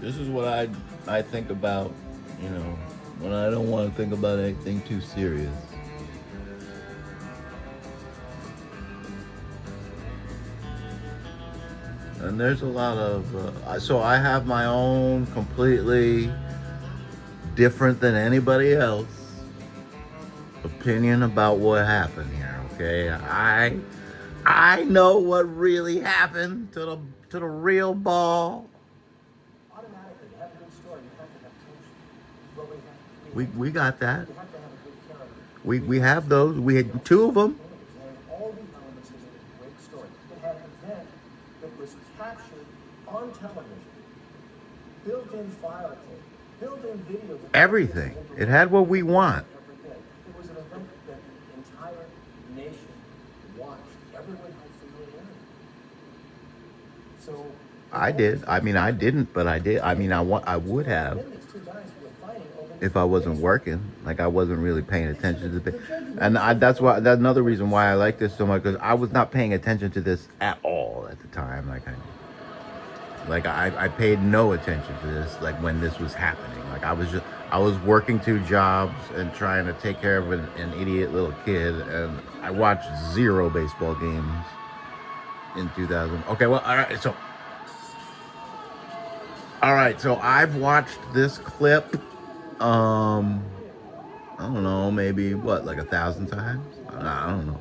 This is what I think about, you know, when I don't want to think about anything too serious. And there's a lot of so I have my own completely different than anybody else opinion about what happened here. Okay, I know what really happened to the real ball. Automatically, to have a good story, you have to have tension. But We got that. you have to have a good character. We have those. We had two of them. It had all the elements of a great story. It had an event that was captured on television, built-in file tape, built-in video. Everything. It had what we want. It was an event that the entire nation watched. Everyone had familiarity. So I did. I mean, I didn't, but I did. I mean, I would have then these two guys who were fighting over if I wasn't working. Like I wasn't really paying attention to the. And that's why. That's another reason why I like this so much, because I was not paying attention to this at all at the time. I paid no attention to this. Like when this was happening. Like I was working two jobs and trying to take care of an idiot little kid, and I watched zero baseball games in 2000. Okay, well, all right, so I've watched this clip, I don't know, maybe what, like 1,000 times? I don't know.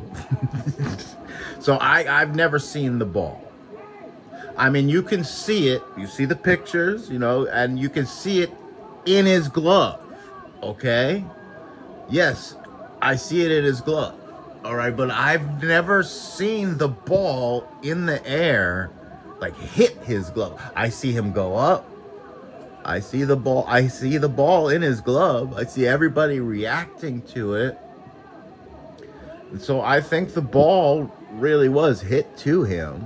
So I've never seen the ball. I mean, you can see it. You see the pictures, you know, and you can see it in his glove. Okay? Yes, I see it in his glove. All right, but I've never seen the ball in the air, like hit his glove. I see him go up. I see the ball. I see the ball in his glove. I see everybody reacting to it. And so I think the ball really was hit to him.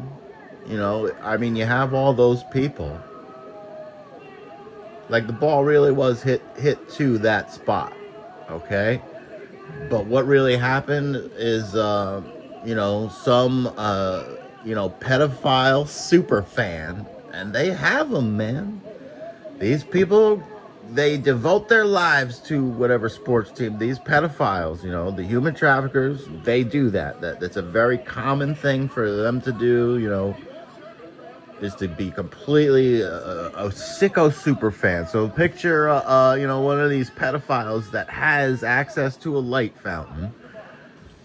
You know, I mean, you have all those people. Like the ball really was hit to that spot. Okay? But what really happened is, you know, some, you know, pedophile super fan, and they have them, man. These people, they devote their lives to whatever sports team. These pedophiles, you know, the human traffickers, they do that. That's a very common thing for them to do, you know, is to be completely a sicko super fan. So picture, you know, one of these pedophiles that has access to a light fountain,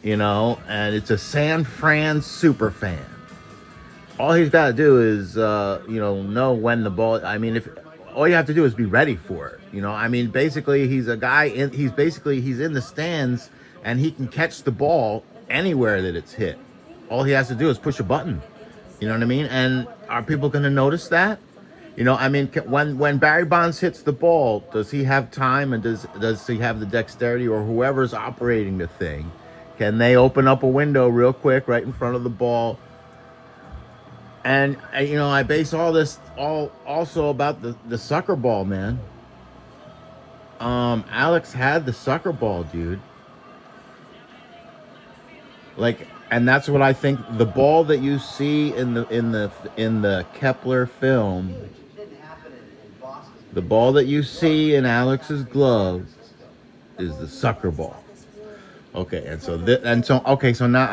you know, and it's a San Fran super fan. All he's got to do is, you know when the ball. I mean, if all you have to do is be ready for it. You know, I mean, basically, he's a guy. He's in the stands, and he can catch the ball anywhere that it's hit. All he has to do is push a button. You know what I mean? And are people going to notice that? You know, I mean, when Barry Bonds hits the ball, does he have time, and does he have the dexterity, or whoever's operating the thing? Can they open up a window real quick right in front of the ball? And you know, I base all this also about the sucker ball, man. Alex had the sucker ball, dude. Like, and that's what I think. The ball that you see in the Kepler film, the ball that you see in Alex's glove, is the sucker ball. Okay, and so okay, so now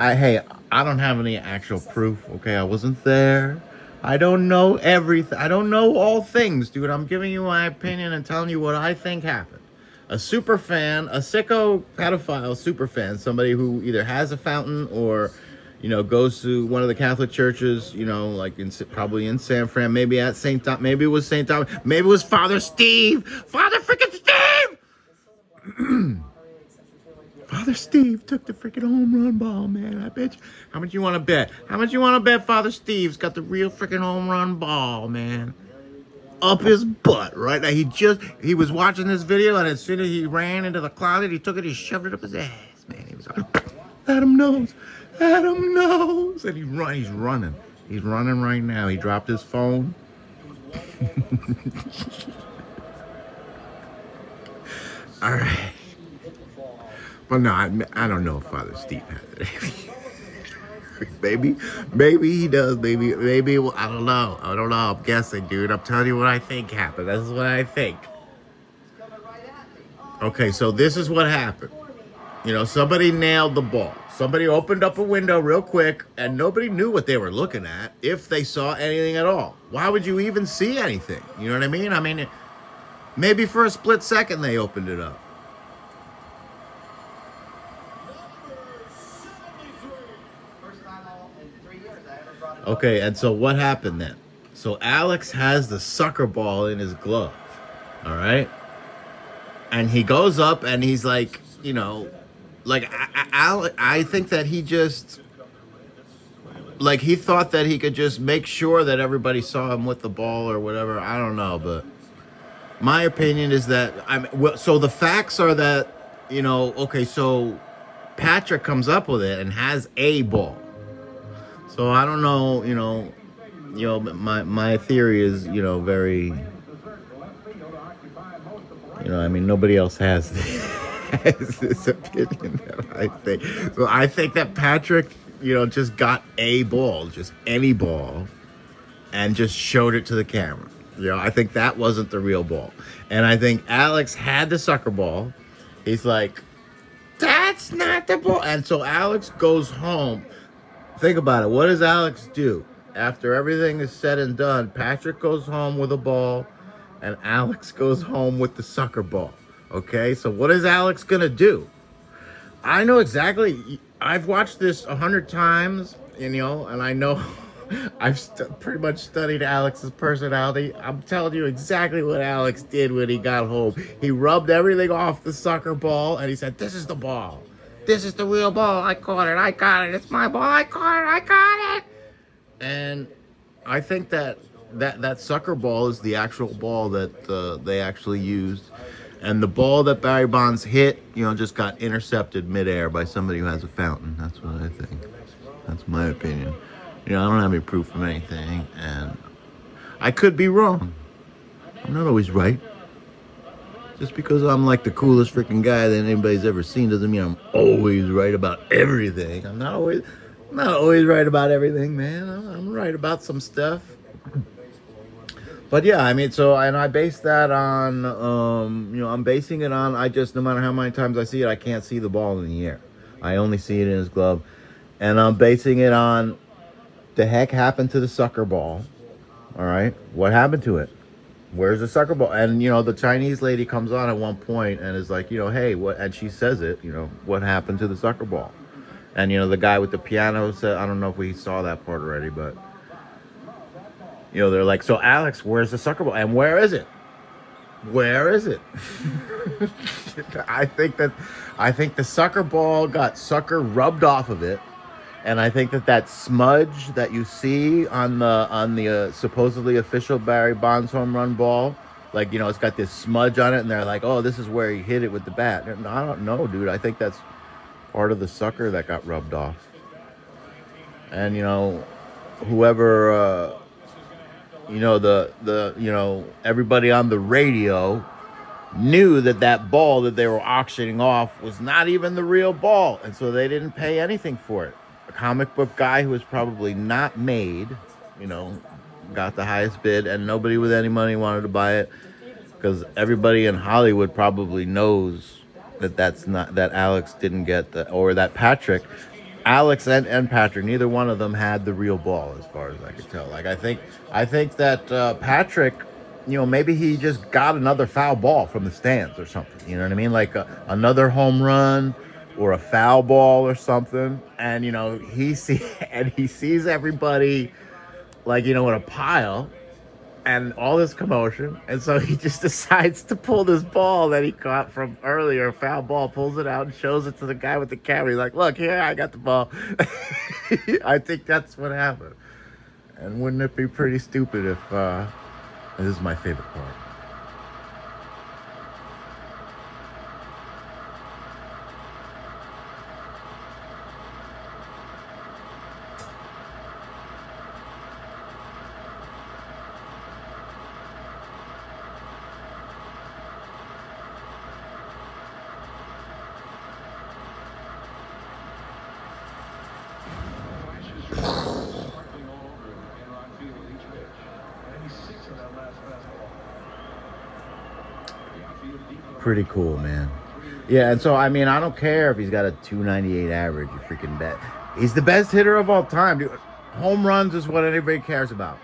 I don't have any actual proof. Okay, I wasn't there. I don't know everything. I don't know all things, dude. I'm giving you my opinion and telling you what I think happened. A super fan, a sicko pedophile super fan, somebody who either has a fountain or, you know, goes to one of the Catholic churches, you know, like probably in San Fran, maybe at St. Thomas, maybe it was St. Thomas, maybe it was Father Steve, Father freaking Steve. Father Steve took the freaking home run ball, man. I bet you. How much you want to bet? How much you want to bet Father Steve's got the real freaking home run ball, man? Up his butt, right? Now he was watching this video, and as soon as he ran into the closet, he took it, he shoved it up his ass, man. He was like, Adam knows. And he's running. He's running right now. He dropped his phone. All right. Well, no, I don't know if Father Steve had it. maybe he does. Maybe I don't know. I don't know. I'm guessing, dude. I'm telling you what I think happened. This is what I think. Okay, so this is what happened. Somebody nailed the ball. Somebody opened up a window real quick, and nobody knew what they were looking at, if they saw anything at all. Why would you even see anything? You know what I mean? I mean, maybe for a split second they opened it up. Okay, and so what happened then? So Alex has the sucker ball in his glove, all right? And he goes up and he's like, like I think that he just, like, he thought that he could just make sure that everybody saw him with the ball or whatever. I don't know, but my opinion is that so the facts are that, okay, so Patrick comes up with it and has a ball. So I don't know, my theory is, very, I mean, nobody else has this opinion that I think. So I think that Patrick, just got a ball, just any ball, and just showed it to the camera. I think that wasn't the real ball. And I think Alex had the sucker ball. He's like, that's not the ball. And so Alex goes home. Think about it. What does Alex do? After everything is said and done, Patrick goes home with a ball, and Alex goes home with the sucker ball. Okay, so what is Alex going to do? I know exactly. I've watched this 100 times, and I know I've pretty much studied Alex's personality. I'm telling you exactly what Alex did when he got home. He rubbed everything off the sucker ball, and he said, this is the ball. This is the real ball. I caught it. I got it. It's my ball. I caught it. I got it. And I think that sucker ball is the actual ball that they actually used. And the ball that Barry Bonds hit, just got intercepted midair by somebody who has a fountain. That's what I think. That's my opinion. I don't have any proof of anything. And I could be wrong. I'm not always right. Just because I'm like the coolest freaking guy that anybody's ever seen doesn't mean I'm always right about everything. I'm not always right about everything, man. I'm right about some stuff. But yeah, I mean, and I base that on, I'm basing it on, no matter how many times I see it, I can't see the ball in the air. I only see it in his glove. And I'm basing it on, the heck happened to the sucker ball? All right. What happened to it? Where's the sucker ball? And, the Chinese lady comes on at one point and is like, hey, what? And she says it, what happened to the sucker ball? And, the guy with the piano said, I don't know if we saw that part already, but, they're like, so Alex, where's the sucker ball? And where is it? Where is it? I think the sucker ball got sucker rubbed off of it. And I think that smudge that you see on the supposedly official Barry Bonds home run ball, like, it's got this smudge on it, and they're like, oh, this is where he hit it with the bat. And I don't know, dude. I think that's part of the sucker that got rubbed off. And, whoever, everybody on the radio knew that ball that they were auctioning off was not even the real ball. And so they didn't pay anything for it. A comic book guy who was probably not made, got the highest bid, and nobody with any money wanted to buy it, because everybody in Hollywood probably knows that Alex didn't get or that Patrick, Alex and Patrick, neither one of them had the real ball, as far as I could tell. Like, I think that Patrick, maybe he just got another foul ball from the stands or something. You know what I mean? Like another home run or a foul ball or something. And, he sees everybody, like, in a pile and all this commotion. And so he just decides to pull this ball that he caught from earlier, foul ball, pulls it out and shows it to the guy with the camera. He's like, look, here, I got the ball. I think that's what happened. And wouldn't it be pretty stupid if, this is my favorite part. Pretty cool, man. Yeah, and so I mean, I don't care if he's got a 298 average. You freaking bet. He's the best hitter of all time, dude. Home runs is what anybody cares about.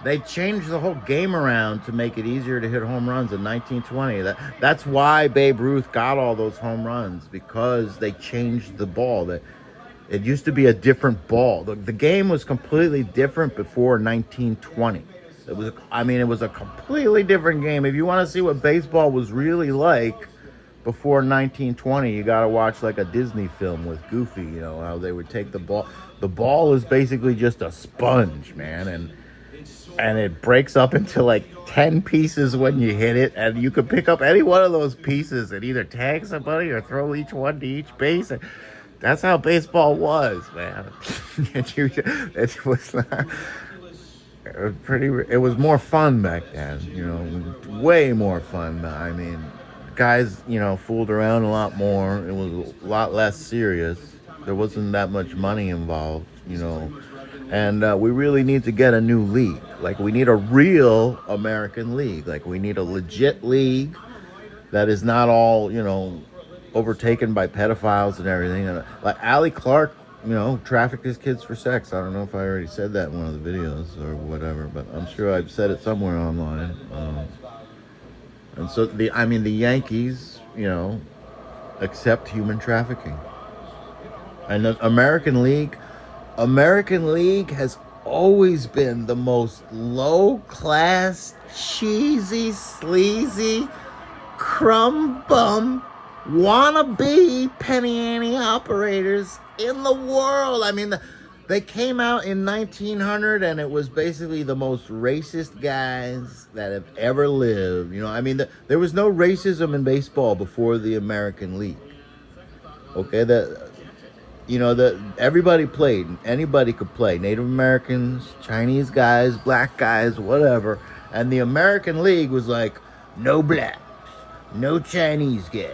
They changed the whole game around to make it easier to hit home runs in 1920. That's why Babe Ruth got all those home runs, because they changed the ball. It used to be a different ball. The game was completely different before 1920. It was a completely different game. If you want to see what baseball was really like before 1920, you got to watch like a Disney film with Goofy. You know how they would take the ball. The ball is basically just a sponge, man, and it breaks up into like 10 pieces when you hit it, and you could pick up any one of those pieces and either tag somebody or throw each one to each base. And that's how baseball was, man. It was not. It was more fun back then, you know, way more fun. I mean, guys, you know, fooled around a lot more. It was a lot less serious. There wasn't that much money involved, you know. And we really need to get a new league. Like, we need a real American league. Like, we need a legit league that is not all, you know, overtaken by pedophiles and everything. And like Allie Clark, you know, trafficked his kids for sex. I don't know if I already said that in one of the videos or whatever, but I'm sure I've said it somewhere online. And so the Yankees, you know, accept human trafficking. And the American League has always been the most low-class, cheesy, sleazy, crumb bum, wannabe penny ante operators in the world. I mean, they came out in 1900, and it was basically the most racist guys that have ever lived. You know, I mean, there was no racism in baseball before the American League. Okay, everybody played. Anybody could play. Native Americans, Chinese guys, black guys, whatever. And the American League was like, no blacks, no Chinese guys.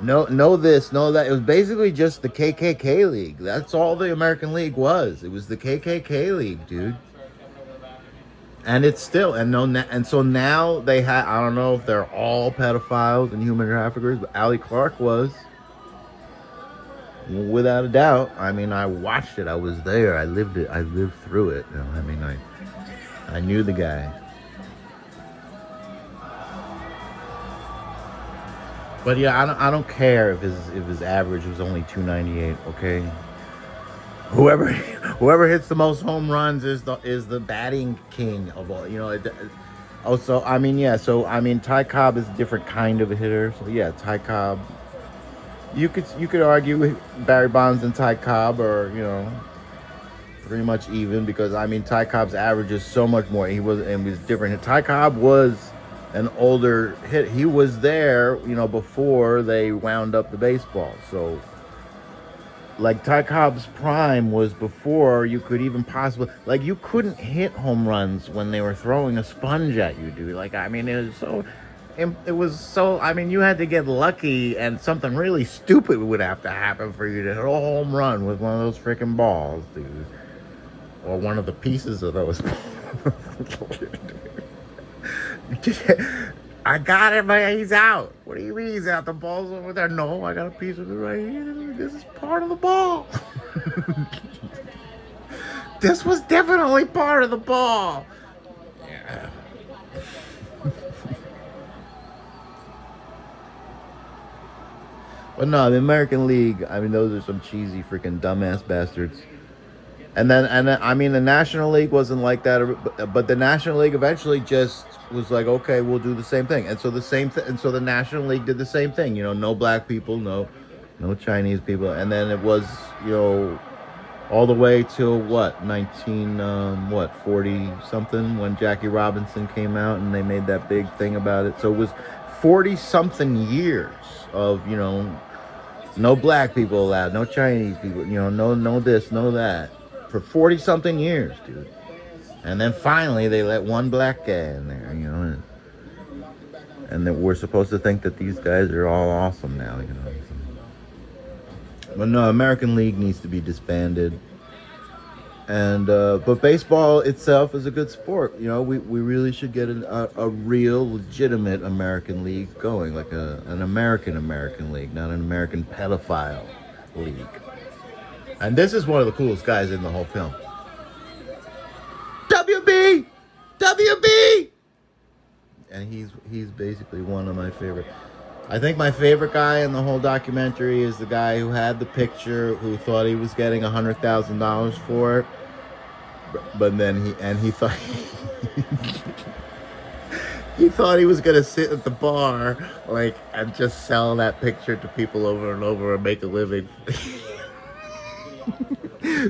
No this, no that. It was basically just the KKK League. That's all the American League was. It was the KKK League, dude. And it's still, and so now they have, I don't know if they're all pedophiles and human traffickers, but Allie Clark was. Without a doubt. I mean, I watched it. I was there. I lived it. I lived through it. You know, I mean, I knew the guy. But yeah, I don't care if his average was only 298. Okay. Whoever hits the most home runs is the batting king of all. You know. So I mean, Ty Cobb is a different kind of a hitter. So yeah, Ty Cobb. You could argue Barry Bonds and Ty Cobb are, you know, pretty much even, because I mean Ty Cobb's average is so much more. He was different. Ty Cobb was an older hit. He was there, you know, before they wound up the baseball. So like Ty Cobb's prime was before you could even possibly, like, you couldn't hit home runs when they were throwing a sponge at you, dude. Like, I mean, it was so, I mean, you had to get lucky, and something really stupid would have to happen for you to hit a home run with one of those freaking balls, dude. Or one of the pieces of those balls. I got it, man. He's out. What do you mean he's out? The ball's over there. No, I got a piece of it right here. This is part of the ball. This was definitely part of the ball. Yeah. But no, the American League, I mean, those are some cheesy freaking dumbass bastards. And then, I mean, the National League wasn't like that, but the National League eventually just was like, okay, we'll do the same thing. And so the National League did the same thing. You know, no black people, no Chinese people. And then it was, you know, all the way till what, 40 something, when Jackie Robinson came out and they made that big thing about it. So it was 40 something years of, you know, no black people allowed, no Chinese people, you know, no this, no that, for 40 something years, dude. And then finally they let one black guy in there, you know, and that we're supposed to think that these guys are all awesome now, you know. But no, American League needs to be disbanded. And but baseball itself is a good sport. You know, we really should get a real, legitimate American league going, like an American league, not an American pedophile league. And this is one of the coolest guys in the whole film. WB, WB, and he's basically one of my favorite. I think my favorite guy in the whole documentary is the guy who had the picture, who thought he was getting $100,000 for it, but then he thought he thought he was gonna sit at the bar like and just sell that picture to people over and over and make a living.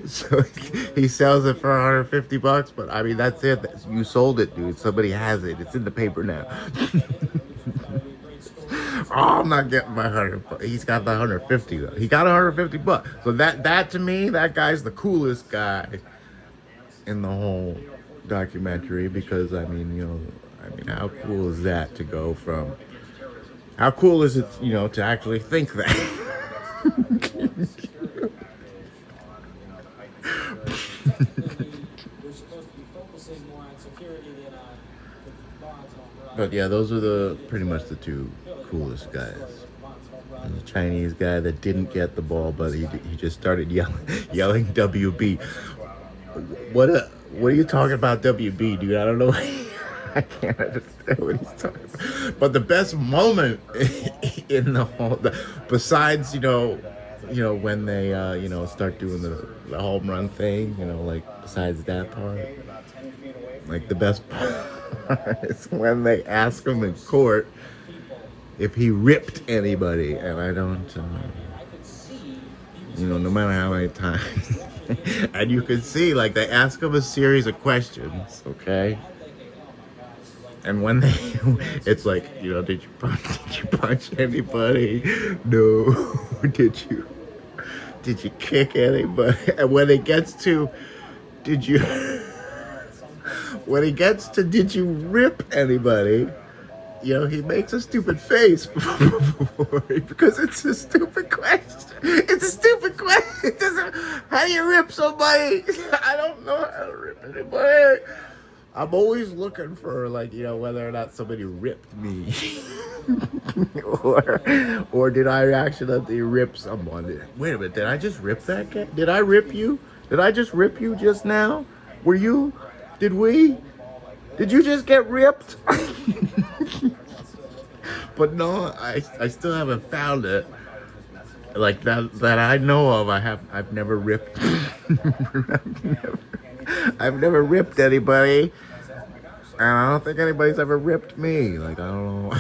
So he sells it for $150, but I mean that's it. You sold it, dude. Somebody has it. It's in the paper now. Oh, I'm not getting my 100. He's got the 150 though. He got $150. So that to me, that guy's the coolest guy in the whole documentary, because I mean, you know, how cool is that to go from? How cool is it, you know, to actually think that? But yeah, those are pretty much the two coolest guys. And the Chinese guy that didn't get the ball, but he just started yelling WB. What are you talking about, WB, dude? I don't know. I can't understand what he's talking about. But the best moment in the whole, besides you know when they you know start doing the home run thing, you know, like besides that part, like the best part is when they ask him in court if he ripped anybody, and I don't, you know, no matter how many times, and you can see like they ask him a series of questions, okay, and when they, it's like, you know, did you punch anybody? No. Did you kick anybody? And when it gets to, did you? When he gets to, did you rip anybody? You know, he makes a stupid face because it's a stupid question. It's a stupid question. It doesn't. How do you rip somebody? I don't know how to rip anybody. I'm always looking for, like, you know, whether or not somebody ripped me, or did I accidentally rip someone? Wait a minute, did I just rip that guy? Did I rip you? Did I just rip you just now? Were you? Did we? Did you just get ripped? But no, I still haven't found it. Like that I know of. I've never ripped. I've never ripped anybody, and I don't think anybody's ever ripped me. Like, I don't know.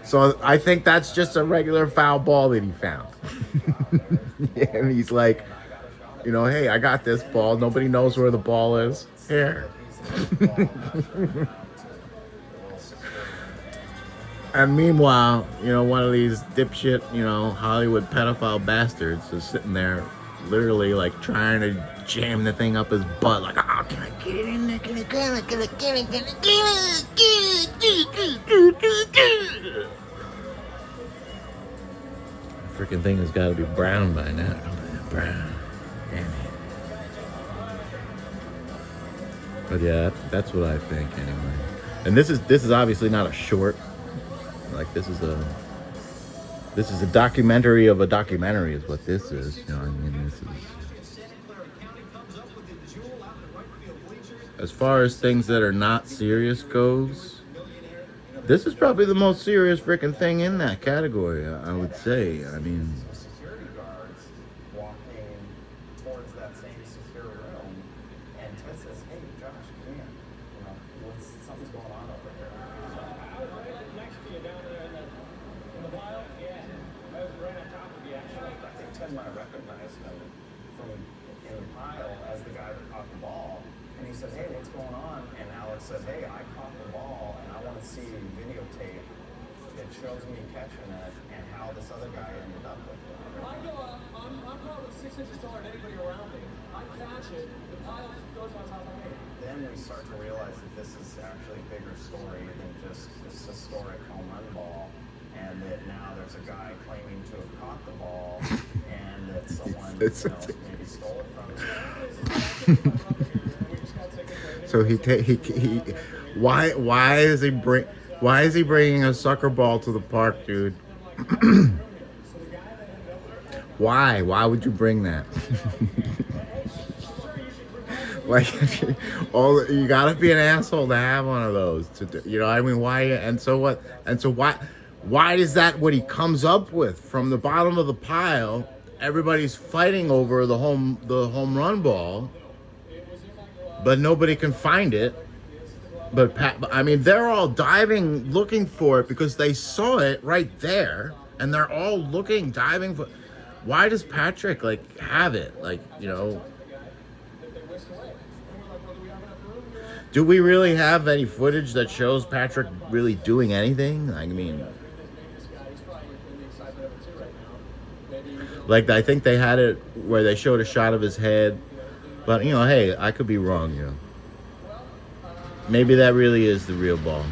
So I think that's just a regular foul ball that he found. And he's like, you know, hey, I got this ball. Nobody knows where the ball is. Here. And meanwhile, you know, one of these dipshit, you know, Hollywood pedophile bastards is sitting there literally like trying to jam the thing up his butt, like, oh, can I get it in there? Can I get it? Can I get it? Can I get it? The freaking thing has got to be brown by now. Brown. Damn it. But yeah, that's what I think anyway. And this is obviously not a short. Like, this is a documentary of a documentary is what this is. You know what I mean? This is, as far as things that are not serious goes, this is probably the most serious freaking thing in that category, I would say. I mean, Ted might have recognized him from in the pile as the guy that caught the ball. And he said, hey, what's going on? And Alex said, hey, I caught the ball and I want to see videotape that shows me catching it and how this other guy ended up with it. I'm probably 6 inches taller than anybody around me. I catch it, the pile goes on top of me. Then we start to realize that this is actually a bigger story than just this historic home run ball. and that now there's a guy claiming to have caught the ball, and that someone It's- maybe stole it from him. So why is he bringing a soccer ball to the park, dude? Why would you bring that? Like, you gotta be an asshole to have one of those. You know, I mean, why? And so what? And so why is that what he comes up with from the bottom of the pile? Everybody's fighting over the home run ball, but nobody can find it. But I mean, they're all diving, looking for it because they saw it right there, and they're all looking, diving for. Why does Patrick like have it? Like, you know. Do we really have any footage that shows Patrick really doing anything? I mean, like, I think they had it where they showed a shot of his head, but you know, hey, I could be wrong, you know. Maybe that really is the real ball.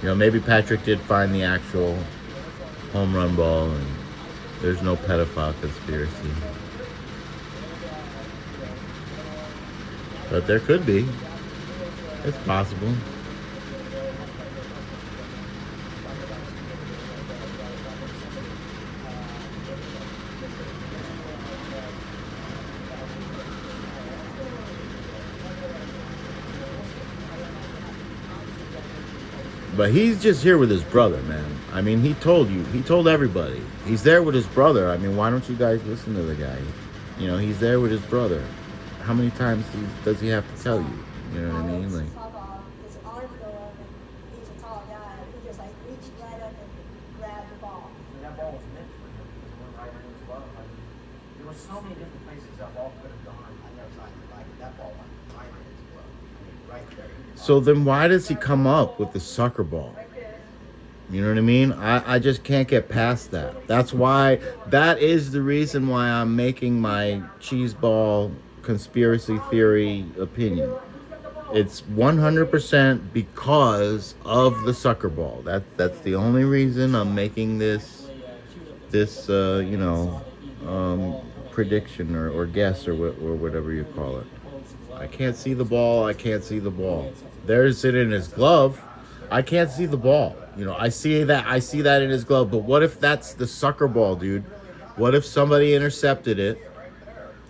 You know, maybe Patrick did find the actual home run ball and there's no pedophile conspiracy. But there could be. It's possible. But he's just here with his brother, man. I mean, he told everybody. He's there with his brother. I mean, why don't you guys listen to the guy? You know, he's there with his brother. How many times does he have to tell you? You know what I mean? Like, his arm go up, and he's a tall guy. He just like reached right up and grabbed the ball. And that ball was meant for him. It was one right in his glove. I mean, there were so many different places that ball could have gone. I never saw anything like it. That ball went right in his glove. I mean, right there. so then why does he come up with the sucker ball? You know what I mean? I just can't get past that. That is the reason why I'm making my cheese ball conspiracy theory opinion. It's 100% because of the sucker ball. That's the only reason I'm making this prediction or guess or whatever you call it. I can't see the ball. There's it in his glove. I can't see the ball. You know, I see that in his glove. But what if that's the sucker ball, dude? What if somebody intercepted it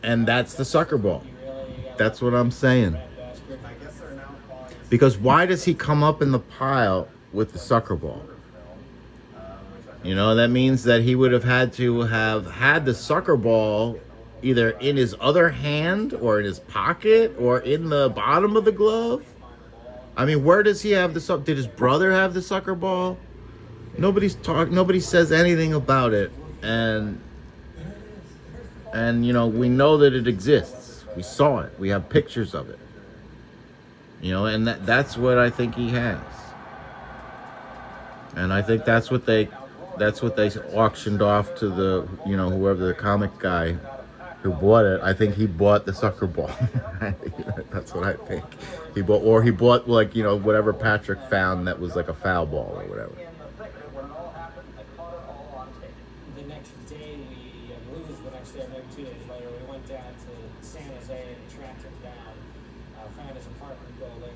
and that's the sucker ball? That's what I'm saying. Because why does he come up in the pile with the sucker ball? You know, that means that he would have had to have had the sucker ball either in his other hand or in his pocket or in the bottom of the glove. I mean, where does he have the did his brother have the sucker ball? Nobody says anything about it. And you know, we know that it exists. We saw it. We have pictures of it. You know, and that's what I think he has. And I think that's what they auctioned off to the, you know, whoever the comic guy who bought it. I think he bought the sucker ball. That's what I think. He bought like, you know, whatever Patrick found that was like a foul ball or whatever. When it all happened, I caught it all on tape. The next day, I believe it was the next day, maybe 2 days later, we went down to San Jose and tracked him down, found his apartment building.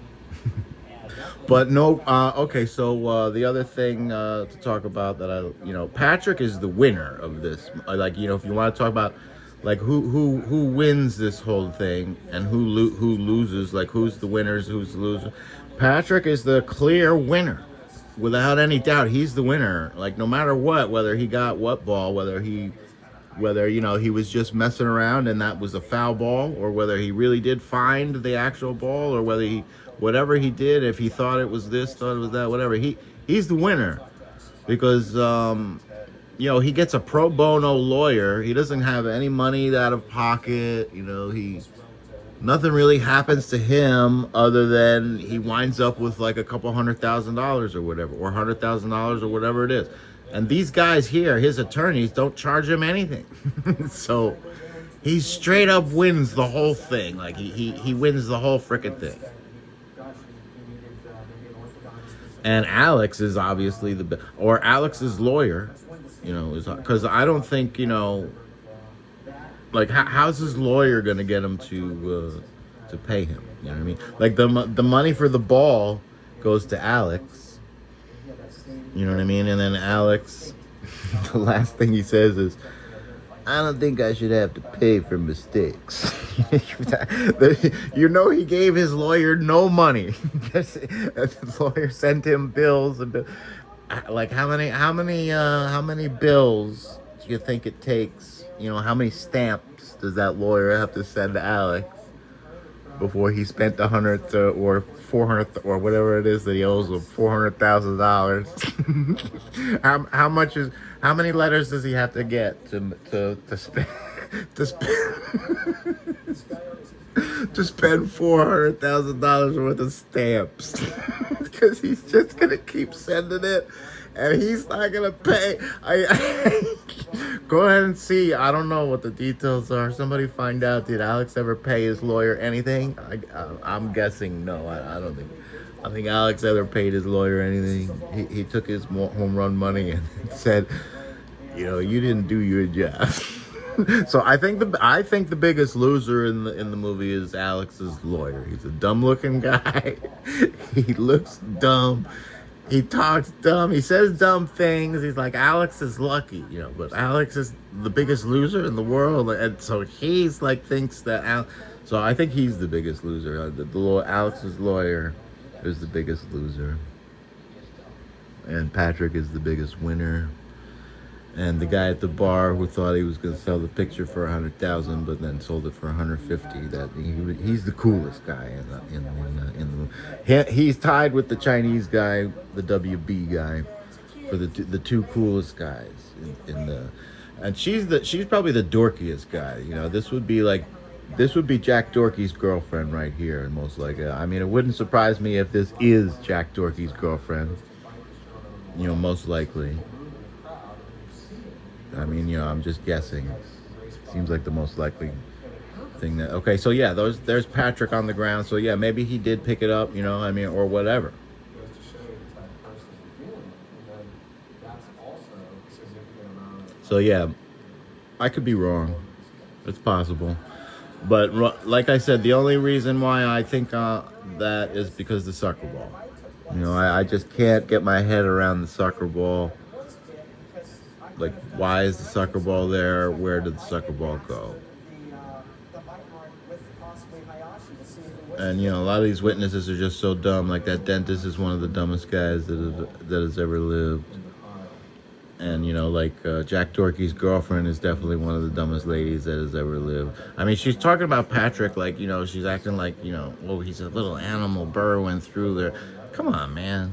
But no, okay, so the other thing to talk about that Patrick is the winner of this. Like, you know, if you want to talk about like who wins this whole thing and who loses, like who's the winners, who's the loser. Patrick is the clear winner, without any doubt. He's the winner. Like, no matter what, whether he got what ball, whether you know, he was just messing around and that was a foul ball, or whether he really did find the actual ball, or whether whatever he did, if he thought it was this, thought it was that, whatever, he's the winner. Because you know, he gets a pro bono lawyer. He doesn't have any money out of pocket. You know, nothing really happens to him other than he winds up with like a couple $100,000 or whatever, or $100,000 or whatever it is. And these guys here, his attorneys, don't charge him anything. So he straight up wins the whole thing. Like he wins the whole frickin' thing. And Alex is obviously or Alex's lawyer, you know, is because I don't think, you know, like how's his lawyer gonna get him to pay him? You know what I mean? Like the money for the ball goes to Alex. You know what I mean? And then Alex, the last thing he says is, "I don't think I should have to pay for mistakes." You know, he gave his lawyer no money. His lawyer sent him bills and like how many bills do you think it takes? You know, how many stamps does that lawyer have to send to Alex before he spent $100 or $400 or whatever it is that he owes him, $400,000? How many letters does he have to get to spend to spend $400,000 worth of stamps? Because he's just gonna keep sending it, and he's not gonna pay. I go ahead and see. I don't know what the details are. Somebody find out. Did Alex ever pay his lawyer anything? I'm guessing no. I don't think. I think Alex ever paid his lawyer anything. He took his home run money and said, you know, you didn't do your job. So I think the biggest loser in the movie is Alex's lawyer. He's a dumb looking guy. He looks dumb. He talks dumb. He says dumb things. He's like, Alex is lucky, you know, but Alex is the biggest loser in the world, and so he's like thinks that. So I think he's the biggest loser. Alex's lawyer is the biggest loser, and Patrick is the biggest winner. And the guy at the bar who thought he was going to sell the picture for $100,000, but then sold it for $150,000. That he's the coolest guy in the. He's tied with the Chinese guy, the WB guy, for the two coolest guys in the. And she's probably the dorkiest guy. You know, this would be Jack Dorkey's girlfriend right here, and most likely. I mean, it wouldn't surprise me if this is Jack Dorkey's girlfriend. You know, most likely. I mean, you know, I'm just guessing. Seems like the most likely thing that. Okay, so yeah, there's Patrick on the ground. So yeah, maybe he did pick it up, you know, I mean, or whatever. So yeah, I could be wrong. It's possible. But like I said, the only reason why I think that is because the soccer ball. You know, I just can't get my head around the soccer ball. Like, why is the soccer ball there? Where did the soccer ball go? And, you know, a lot of these witnesses are just so dumb. Like, that dentist is one of the dumbest guys that has ever lived. And, you know, like, Jack Dorkey's girlfriend is definitely one of the dumbest ladies that has ever lived. I mean, she's talking about Patrick like, you know, she's acting like, you know, oh, he's a little animal burrowing through there. Come on, man.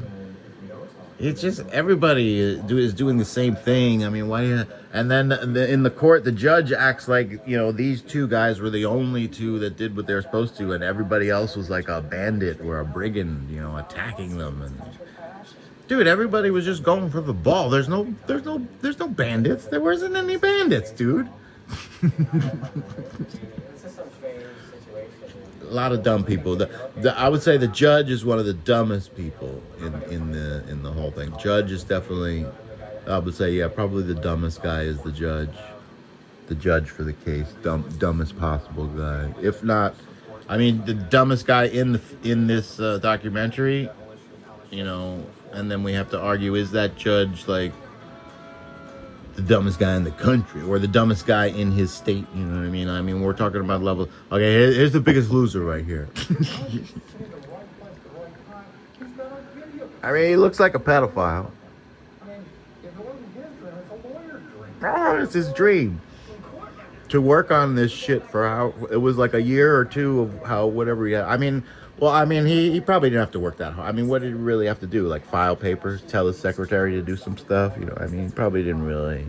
It's just everybody is doing the same thing. I mean, why? And then in the court, the judge acts like, you know, these two guys were the only two that did what they were supposed to, and everybody else was like a bandit or a brigand, you know, attacking them. And dude, everybody was just going for the ball. There's no bandits. There wasn't any bandits, dude. A lot of dumb people. I would say the judge is one of the dumbest people in the whole thing. Judge is definitely, I would say, yeah, probably the dumbest guy is the judge. The judge for the case, dumbest possible guy. If not, I mean, the dumbest guy in this documentary. You know, and then we have to argue: is that judge like the dumbest guy in the country or the dumbest guy in his state? You know what I mean? I mean, we're talking about level. Okay, here's the biggest loser right here. I mean, he looks like a pedophile. Oh, it's his dream to work on this shit for how it was like a year or two of how whatever he had. I mean, well, I mean, he probably didn't have to work that hard. I mean, what did he really have to do? Like file papers, tell his secretary to do some stuff? You know, I mean, he probably didn't really.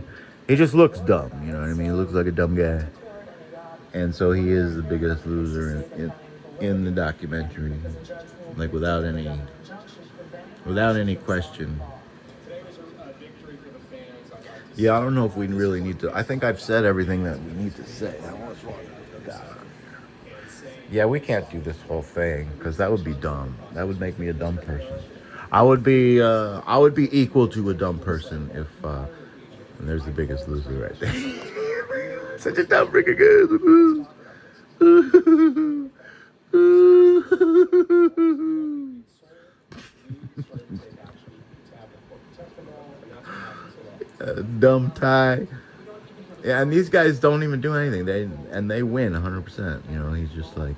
He just looks dumb. You know what I mean? He looks like a dumb guy, and so he is the biggest loser in the documentary, like without any question. Yeah, I don't know if we really need to. I think I've said everything that we need to say. Yeah, we can't do this whole thing because that would be dumb. That would make me a dumb person. I would be equal to a dumb person if and there's the Biggest Loser right there. Such a dumb freaking good. Dumb tie. Yeah, and these guys don't even do anything. They win 100%. You know, he's just like,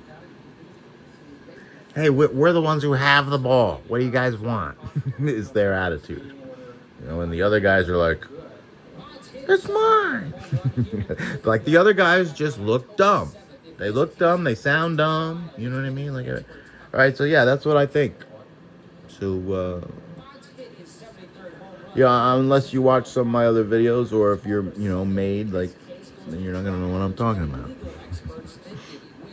hey, we're the ones who have the ball. What do you guys want? Is their attitude. You know, and the other guys are like, it's mine. Like the other guys just look dumb. They look dumb. They sound dumb. You know what I mean? Like, all right. So yeah, that's what I think. So yeah, unless you watch some of my other videos, or if you're made, like, then you're not gonna know what I'm talking about.